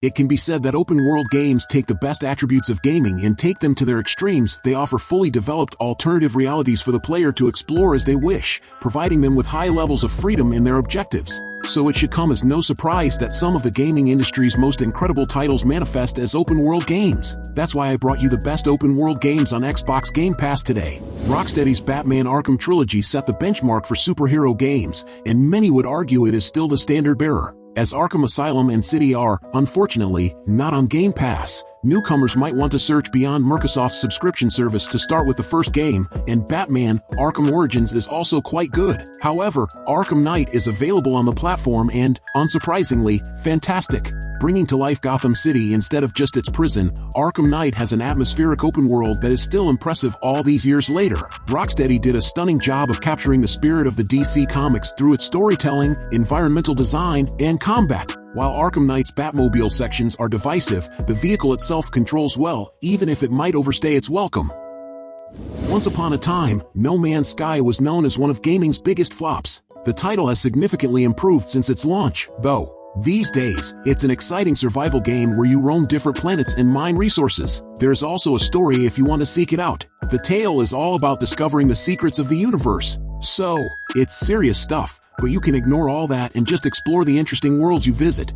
It can be said that open-world games take the best attributes of gaming and take them to their extremes. They offer fully developed alternative realities for the player to explore as they wish, providing them with high levels of freedom in their objectives. So it should come as no surprise that some of the gaming industry's most incredible titles manifest as open-world games. That's why I brought you the best open-world games on Xbox Game Pass today. Rocksteady's Batman Arkham trilogy set the benchmark for superhero games, and many would argue it is still the standard-bearer. As Arkham Asylum and City are, unfortunately, not on Game Pass, newcomers might want to search beyond Microsoft's subscription service to start with the first game, and Batman Arkham Origins is also quite good. However, Arkham Knight is available on the platform and, unsurprisingly, fantastic. Bringing to life Gotham City instead of just its prison, Arkham Knight has an atmospheric open world that is still impressive all these years later. Rocksteady did a stunning job of capturing the spirit of the DC Comics through its storytelling, environmental design, and combat. While Arkham Knight's Batmobile sections are divisive, the vehicle itself controls well, even if it might overstay its welcome. Once upon a time, No Man's Sky was known as one of gaming's biggest flops. The title has significantly improved since its launch, though. These days, it's an exciting survival game where you roam different planets and mine resources. There's also a story if you want to seek it out. The tale is all about discovering the secrets of the universe. So, it's serious stuff, but you can ignore all that and just explore the interesting worlds you visit.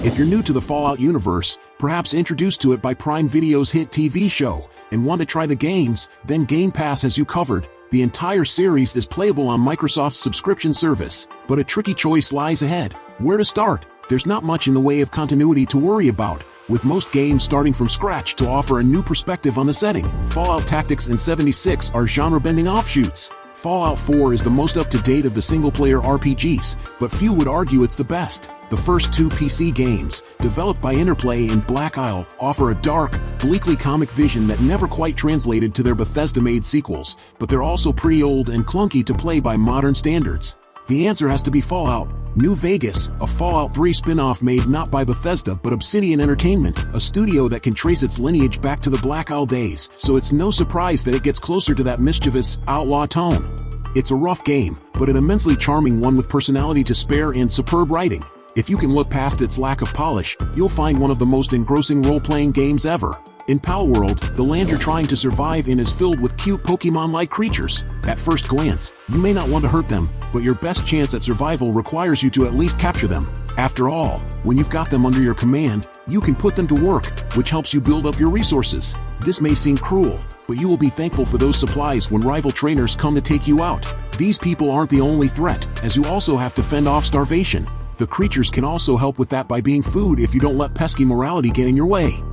If you're new to the Fallout universe, perhaps introduced to it by Prime Video's hit TV show, and want to try the games, then Game Pass has you covered. The entire series is playable on Microsoft's subscription service, but a tricky choice lies ahead. Where to start? There's not much in the way of continuity to worry about, with most games starting from scratch to offer a new perspective on the setting. Fallout Tactics and 76 are genre-bending offshoots. Fallout 4 is the most up-to-date of the single-player RPGs, but few would argue it's the best. The first two PC games, developed by Interplay and Black Isle, offer a dark, bleakly comic vision that never quite translated to their Bethesda-made sequels, but they're also pretty old and clunky to play by modern standards. The answer has to be Fallout New Vegas, a Fallout 3 spin-off made not by Bethesda but Obsidian Entertainment, a studio that can trace its lineage back to the Black Isle days, so it's no surprise that it gets closer to that mischievous, outlaw tone. It's a rough game, but an immensely charming one with personality to spare and superb writing. If you can look past its lack of polish, you'll find one of the most engrossing role-playing games ever. In Palworld, the land you're trying to survive in is filled with cute Pokemon-like creatures. At first glance, you may not want to hurt them, but your best chance at survival requires you to at least capture them. After all, when you've got them under your command, you can put them to work, which helps you build up your resources. This may seem cruel, but you will be thankful for those supplies when rival trainers come to take you out. These people aren't the only threat, as you also have to fend off starvation. The creatures can also help with that by being food if you don't let pesky morality get in your way.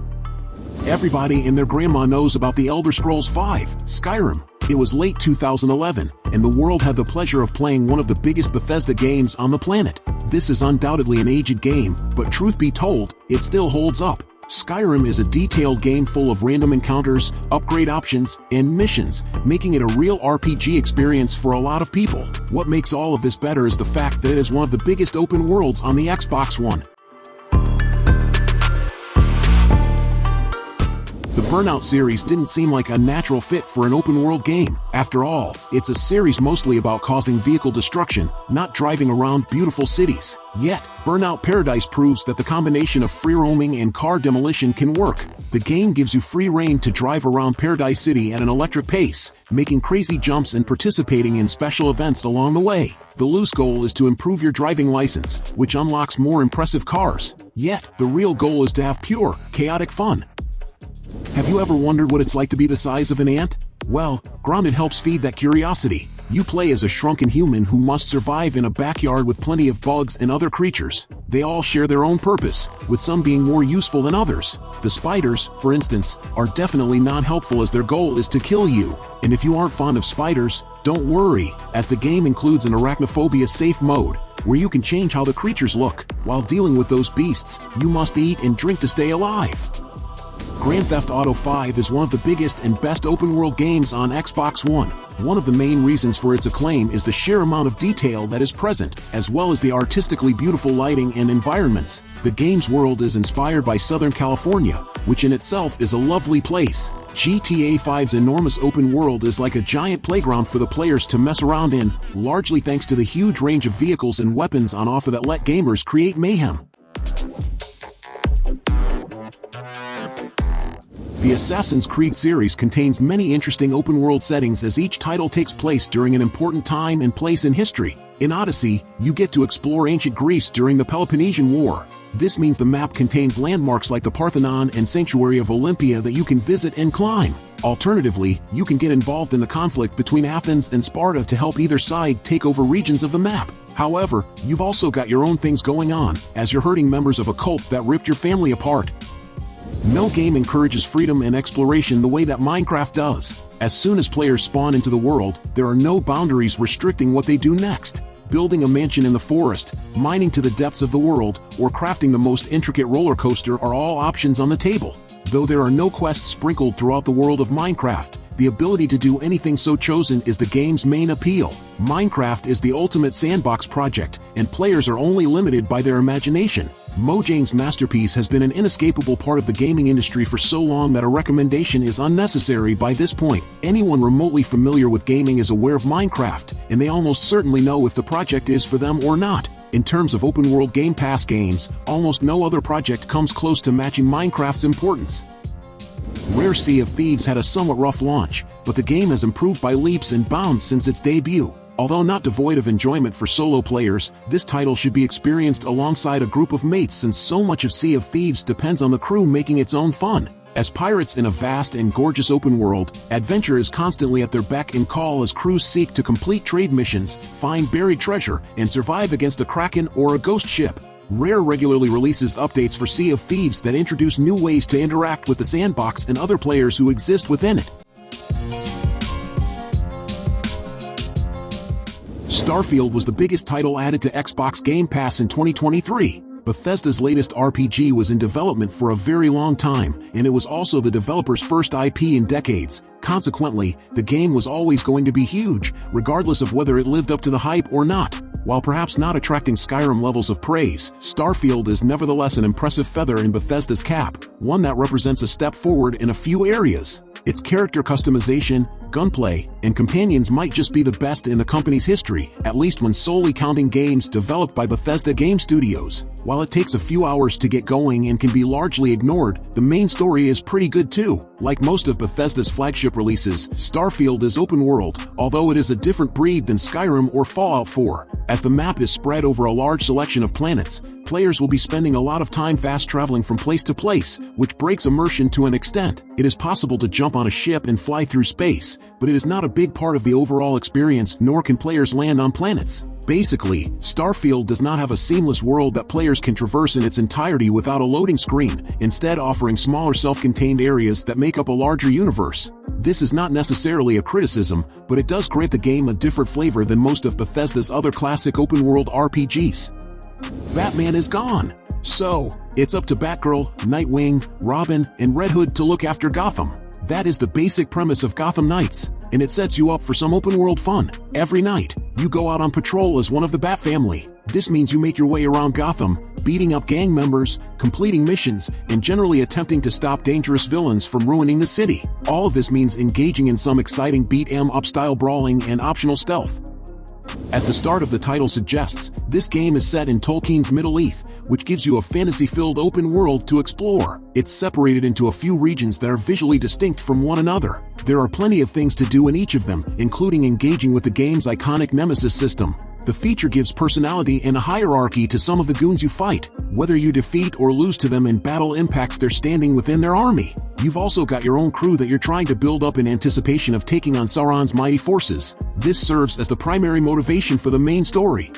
Everybody and their grandma knows about the Elder Scrolls V, Skyrim. It was late 2011, and the world had the pleasure of playing one of the biggest Bethesda games on the planet. This is undoubtedly an aged game, but truth be told, it still holds up. Skyrim is a detailed game full of random encounters, upgrade options, and missions, making it a real RPG experience for a lot of people. What makes all of this better is the fact that it is one of the biggest open worlds on the Xbox One. The Burnout series didn't seem like a natural fit for an open-world game. After all, it's a series mostly about causing vehicle destruction, not driving around beautiful cities. Yet, Burnout Paradise proves that the combination of free roaming and car demolition can work. The game gives you free rein to drive around Paradise City at an electric pace, making crazy jumps and participating in special events along the way. The loose goal is to improve your driving license, which unlocks more impressive cars. Yet, the real goal is to have pure, chaotic fun. Have you ever wondered what it's like to be the size of an ant? Well, Grounded helps feed that curiosity. You play as a shrunken human who must survive in a backyard with plenty of bugs and other creatures. They all share their own purpose, with some being more useful than others. The spiders, for instance, are definitely not helpful as their goal is to kill you. And if you aren't fond of spiders, don't worry, as the game includes an arachnophobia safe mode, where you can change how the creatures look. While dealing with those beasts, you must eat and drink to stay alive. Grand Theft Auto V is one of the biggest and best open-world games on Xbox One. One of the main reasons for its acclaim is the sheer amount of detail that is present, as well as the artistically beautiful lighting and environments. The game's world is inspired by Southern California, which in itself is a lovely place. GTA 5's enormous open world is like a giant playground for the players to mess around in, largely thanks to the huge range of vehicles and weapons on offer that let gamers create mayhem. The Assassin's Creed series contains many interesting open-world settings as each title takes place during an important time and place in history. In Odyssey, you get to explore ancient Greece during the Peloponnesian War. This means the map contains landmarks like the Parthenon and Sanctuary of Olympia that you can visit and climb. Alternatively, you can get involved in the conflict between Athens and Sparta to help either side take over regions of the map. However, you've also got your own things going on, as you're hurting members of a cult that ripped your family apart. No game encourages freedom and exploration the way that Minecraft does. As soon as players spawn into the world, there are no boundaries restricting what they do next. Building a mansion in the forest, mining to the depths of the world, or crafting the most intricate roller coaster are all options on the table. Though there are no quests sprinkled throughout the world of Minecraft, the ability to do anything so chosen is the game's main appeal. Minecraft is the ultimate sandbox project, and players are only limited by their imagination. Mojang's masterpiece has been an inescapable part of the gaming industry for so long that a recommendation is unnecessary by this point. Anyone remotely familiar with gaming is aware of Minecraft, and they almost certainly know if the project is for them or not. In terms of open-world Game Pass games, almost no other project comes close to matching Minecraft's importance. Rare Sea of Thieves had a somewhat rough launch, but the game has improved by leaps and bounds since its debut. Although not devoid of enjoyment for solo players, this title should be experienced alongside a group of mates since so much of Sea of Thieves depends on the crew making its own fun. As pirates in a vast and gorgeous open world, adventure is constantly at their beck and call as crews seek to complete trade missions, find buried treasure, and survive against a kraken or a ghost ship. Rare regularly releases updates for Sea of Thieves that introduce new ways to interact with the sandbox and other players who exist within it. Starfield was the biggest title added to Xbox Game Pass in 2023. Bethesda's latest RPG was in development for a very long time, and it was also the developer's first IP in decades. Consequently, the game was always going to be huge, regardless of whether it lived up to the hype or not. While perhaps not attracting Skyrim levels of praise, Starfield is nevertheless an impressive feather in Bethesda's cap, one that represents a step forward in a few areas. Its character customization, gunplay, and companions might just be the best in the company's history, at least when solely counting games developed by Bethesda Game Studios. While it takes a few hours to get going and can be largely ignored, the main story is pretty good too. Like most of Bethesda's flagship releases, Starfield is open world, although it is a different breed than Skyrim or Fallout 4. As the map is spread over a large selection of planets, players will be spending a lot of time fast traveling from place to place, which breaks immersion to an extent. It is possible to jump on a ship and fly through space, but it is not a big part of the overall experience, nor can players land on planets. Basically, Starfield does not have a seamless world that players can traverse in its entirety without a loading screen, instead offering smaller self-contained areas that make up a larger universe. This is not necessarily a criticism, but it does grant the game a different flavor than most of Bethesda's other classic open-world RPGs. Batman is gone. So, it's up to Batgirl, Nightwing, Robin, and Red Hood to look after Gotham. That is the basic premise of Gotham Knights, and it sets you up for some open-world fun. Every night, you go out on patrol as one of the Bat family. This means you make your way around Gotham, beating up gang members, completing missions, and generally attempting to stop dangerous villains from ruining the city. All of this means engaging in some exciting beat-em-up style brawling and optional stealth. As the start of the title suggests, this game is set in Tolkien's Middle Earth, which gives you a fantasy-filled open world to explore. It's separated into a few regions that are visually distinct from one another. There are plenty of things to do in each of them, including engaging with the game's iconic Nemesis system. The feature gives personality and a hierarchy to some of the goons you fight. Whether you defeat or lose to them in battle impacts their standing within their army. You've also got your own crew that you're trying to build up in anticipation of taking on Sauron's mighty forces. This serves as the primary motivation for the main story.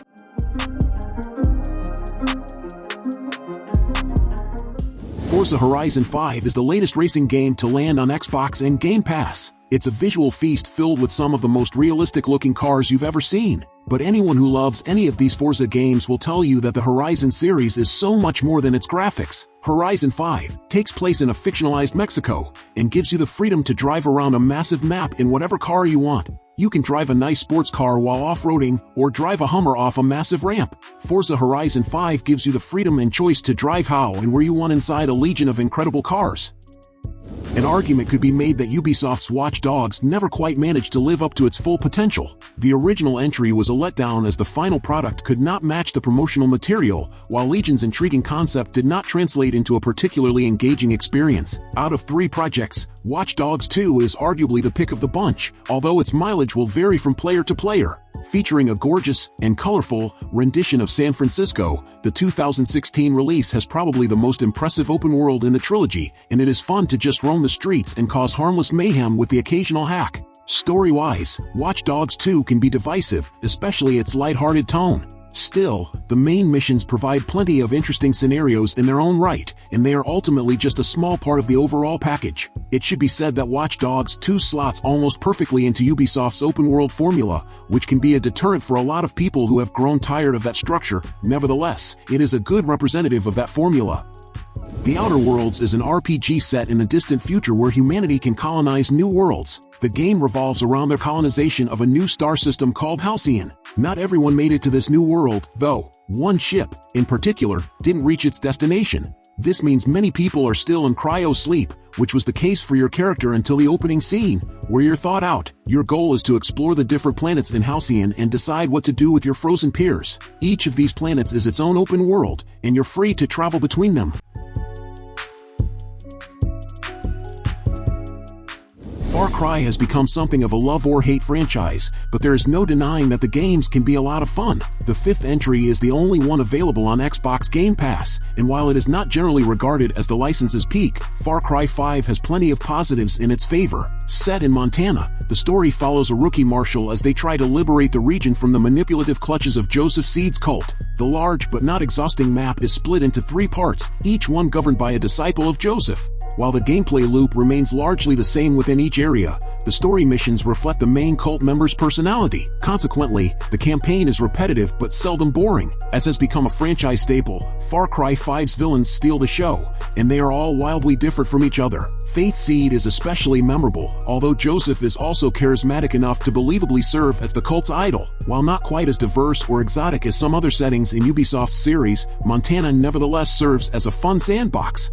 Forza Horizon 5 is the latest racing game to land on Xbox and Game Pass. It's a visual feast filled with some of the most realistic-looking cars you've ever seen. But anyone who loves any of these Forza games will tell you that the Horizon series is so much more than its graphics. Horizon 5 takes place in a fictionalized Mexico and gives you the freedom to drive around a massive map in whatever car you want. You can drive a nice sports car while off-roading, or drive a Hummer off a massive ramp. Forza Horizon 5 gives you the freedom and choice to drive how and where you want inside a legion of incredible cars. An argument could be made that Ubisoft's Watch Dogs never quite managed to live up to its full potential. The original entry was a letdown as the final product could not match the promotional material, while Legion's intriguing concept did not translate into a particularly engaging experience. Out of 3 projects, Watch Dogs 2 is arguably the pick of the bunch, although its mileage will vary from player to player. Featuring a gorgeous and colorful rendition of San Francisco, the 2016 release has probably the most impressive open world in the trilogy, and it is fun to just roam the streets and cause harmless mayhem with the occasional hack. Story-wise, Watch Dogs 2 can be divisive, especially its lighthearted tone. Still, the main missions provide plenty of interesting scenarios in their own right, and they are ultimately just a small part of the overall package. It should be said that Watch Dogs 2 slots almost perfectly into Ubisoft's open-world formula, which can be a deterrent for a lot of people who have grown tired of that structure. Nevertheless, it is a good representative of that formula. The Outer Worlds is an RPG set in the distant future where humanity can colonize new worlds. The game revolves around their colonization of a new star system called Halcyon. Not everyone made it to this new world, though. One ship, in particular, didn't reach its destination. This means many people are still in cryo-sleep, which was the case for your character until the opening scene, where you're thawed out. Your goal is to explore the different planets in Halcyon and decide what to do with your frozen peers. Each of these planets is its own open world, and you're free to travel between them. Far Cry has become something of a love or hate franchise, but there is no denying that the games can be a lot of fun. The 5th entry is the only one available on Xbox Game Pass, and while it is not generally regarded as the license's peak, Far Cry 5 has plenty of positives in its favor. Set in Montana, the story follows a rookie marshal as they try to liberate the region from the manipulative clutches of Joseph Seed's cult. The large but not exhausting map is split into 3 parts, each one governed by a disciple of Joseph. While the gameplay loop remains largely the same within each area, the story missions reflect the main cult member's personality. Consequently, the campaign is repetitive but seldom boring. As has become a franchise staple, Far Cry 5's villains steal the show, and they are all wildly different from each other. Faith Seed is especially memorable, although Joseph is also charismatic enough to believably serve as the cult's idol. While not quite as diverse or exotic as some other settings in Ubisoft's series, Montana nevertheless serves as a fun sandbox.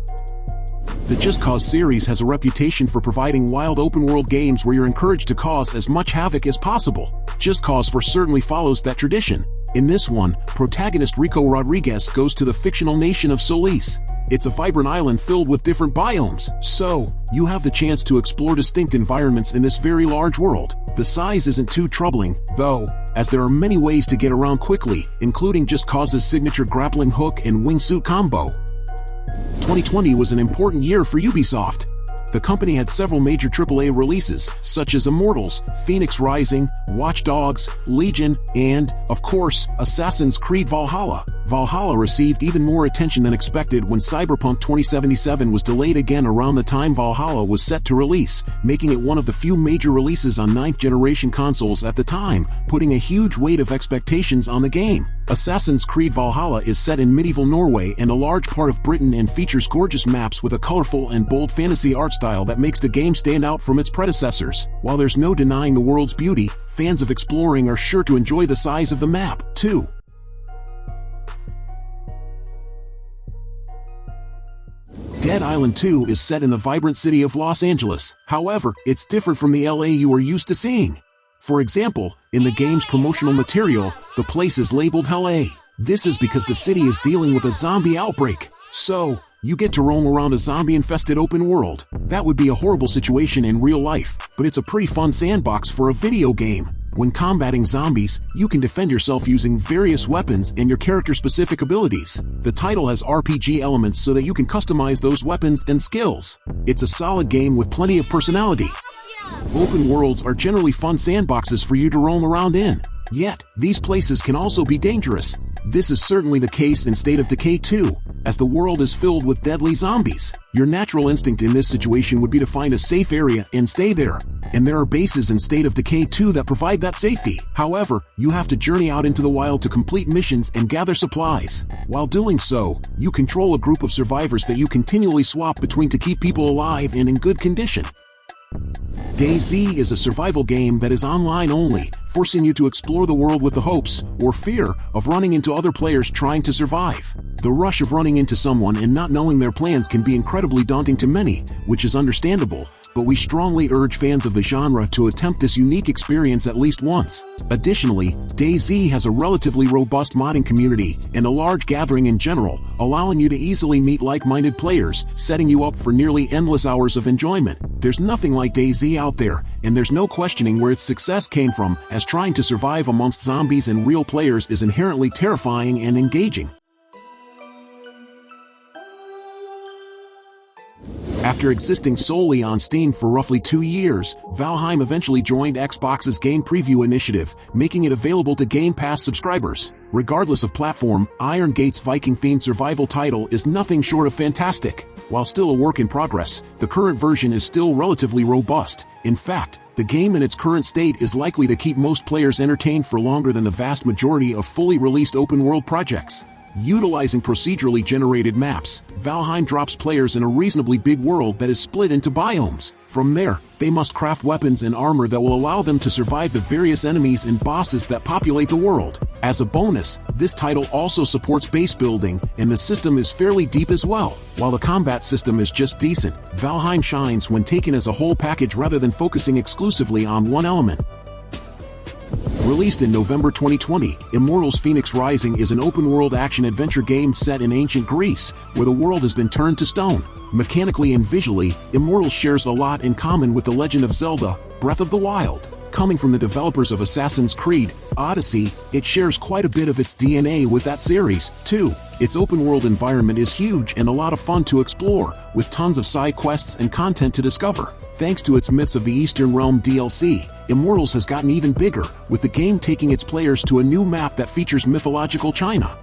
The Just Cause series has a reputation for providing wild open-world games where you're encouraged to cause as much havoc as possible. Just Cause 4 certainly follows that tradition. In this one, protagonist Rico Rodriguez goes to the fictional nation of Solis. It's a vibrant island filled with different biomes, so you have the chance to explore distinct environments in this very large world. The size isn't too troubling, though, as there are many ways to get around quickly, including Just Cause's signature grappling hook and wingsuit combo. 2020 was an important year for Ubisoft. The company had several major AAA releases, such as Immortals, Fenyx Rising, Watch Dogs, Legion, and, of course, Assassin's Creed Valhalla. Valhalla received even more attention than expected when Cyberpunk 2077 was delayed again around the time Valhalla was set to release, making it one of the few major releases on 9th-generation consoles at the time, putting a huge weight of expectations on the game. Assassin's Creed Valhalla is set in medieval Norway and a large part of Britain and features gorgeous maps with a colorful and bold fantasy art style that makes the game stand out from its predecessors. While there's no denying the world's beauty, fans of exploring are sure to enjoy the size of the map, too. Dead Island 2 is set in the vibrant city of Los Angeles. However, it's different from the LA you are used to seeing. For example, in the game's promotional material, the place is labeled Hell A. This is because the city is dealing with a zombie outbreak. So, you get to roam around a zombie-infested open world. That would be a horrible situation in real life, but it's a pretty fun sandbox for a video game. When combating zombies, you can defend yourself using various weapons and your character-specific abilities. The title has RPG elements so that you can customize those weapons and skills. It's a solid game with plenty of personality. Open worlds are generally fun sandboxes for you to roam around in. Yet, these places can also be dangerous. This is certainly the case in State of Decay 2, as the world is filled with deadly zombies. Your natural instinct in this situation would be to find a safe area and stay there. And there are bases in State of Decay 2 that provide that safety. However, you have to journey out into the wild to complete missions and gather supplies. While doing so, you control a group of survivors that you continually swap between to keep people alive and in good condition. DayZ is a survival game that is online only, forcing you to explore the world with the hopes, or fear, of running into other players trying to survive. The rush of running into someone and not knowing their plans can be incredibly daunting to many, which is understandable, but we strongly urge fans of the genre to attempt this unique experience at least once. Additionally, DayZ has a relatively robust modding community and a large gathering in general, allowing you to easily meet like-minded players, setting you up for nearly endless hours of enjoyment. There's nothing like DayZ out there, and there's no questioning where its success came from, as trying to survive amongst zombies and real players is inherently terrifying and engaging. After existing solely on Steam for roughly 2 years, Valheim eventually joined Xbox's Game Preview initiative, making it available to Game Pass subscribers. Regardless of platform, Iron Gate's Viking-themed survival title is nothing short of fantastic. While still a work in progress, the current version is still relatively robust. In fact, the game in its current state is likely to keep most players entertained for longer than the vast majority of fully released open-world projects. Utilizing procedurally generated maps, Valheim drops players in a reasonably big world that is split into biomes. From there, they must craft weapons and armor that will allow them to survive the various enemies and bosses that populate the world. As a bonus, this title also supports base building, and the system is fairly deep as well. While the combat system is just decent, Valheim shines when taken as a whole package rather than focusing exclusively on one element. Released in November 2020, Immortals Fenyx Rising is an open-world action-adventure game set in ancient Greece, where the world has been turned to stone. Mechanically and visually, Immortals shares a lot in common with The Legend of Zelda: Breath of the Wild. Coming from the developers of Assassin's Creed, Odyssey, it shares quite a bit of its DNA with that series, too. Its open-world environment is huge and a lot of fun to explore, with tons of side quests and content to discover. Thanks to its Myths of the Eastern Realm DLC, Immortals has gotten even bigger, with the game taking its players to a new map that features mythological China.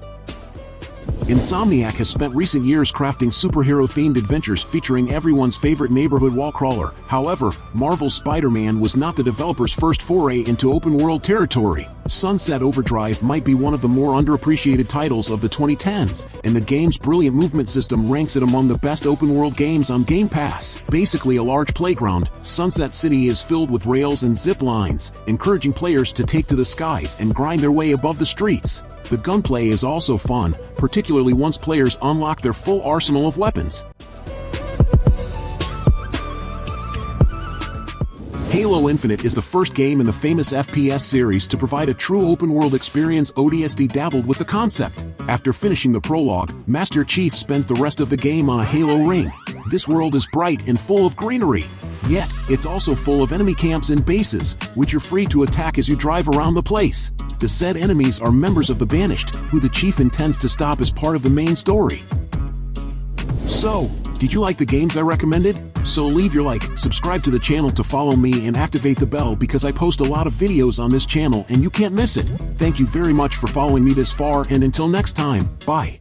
Insomniac has spent recent years crafting superhero-themed adventures featuring everyone's favorite neighborhood wall crawler. However, Marvel's Spider-Man was not the developer's first foray into open-world territory. Sunset Overdrive might be one of the more underappreciated titles of the 2010s, and the game's brilliant movement system ranks it among the best open-world games on Game Pass. Basically a large playground, Sunset City is filled with rails and zip lines, encouraging players to take to the skies and grind their way above the streets. The gunplay is also fun, particularly once players unlock their full arsenal of weapons. Halo Infinite is the first game in the famous FPS series to provide a true open-world experience. ODST dabbled with the concept. After finishing the prologue, Master Chief spends the rest of the game on a Halo ring. This world is bright and full of greenery. Yet, it's also full of enemy camps and bases, which you're free to attack as you drive around the place. The said enemies are members of the Banished, who the Chief intends to stop as part of the main story. So, did you like the games I recommended? So leave your like, subscribe to the channel to follow me, and activate the bell because I post a lot of videos on this channel and you can't miss it. Thank you very much for following me this far, and until next time, bye.